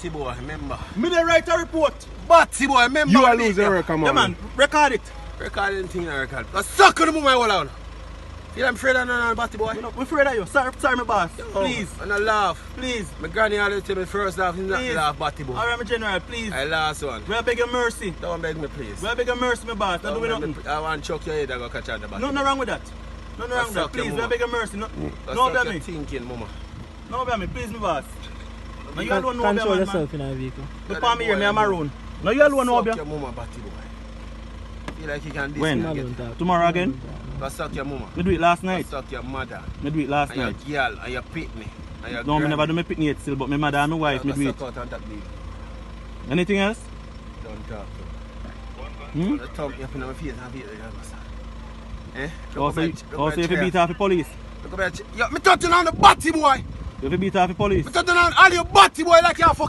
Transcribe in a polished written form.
Batty boy, remember. Me dey write a report. Batty boy, remember. You are losing record, man. Yeah, man, record it. Recording thing I record. But suck on the moment I hold on. Feel I'm afraid of no Batty boy? I'm afraid of you. Sorry, my boss. Please. And I laugh. Please. My granny always tell me first laugh is not to laugh, Batty boy. Alright, my general, please. I last one. We beg your mercy. Don't beg me, please. We beg your mercy, my boss. Don't do nothing. I want to chuck your head and go catch on the Batty. Nothing wrong with that. Nothing wrong with that. Please, we beg your mercy. No, about me. Thinking, mama. No about me, please, my boss. No, you alone know Control about yourself in a vehicle. me. Palm me here, me, I'm maroon. No, you alone know Suck about your mama, Batty boy. Feel like you can When? again. Tomorrow again? Go suck your mama. Me do it last night. Go suck your mother. Me do it last And night. your girl and your pitney. And your No, me never do my picnic still, but my mother and my wife, me do it. Suck out on that baby. Anything else? Don't talk to Hmm? the thumb up in my face and beat the other. Eh? Also, if you beat off the police. Look at that. Yo, me touching on the Batty boy. If you beat off the police. Me touching on all your Batty boy like you're fucking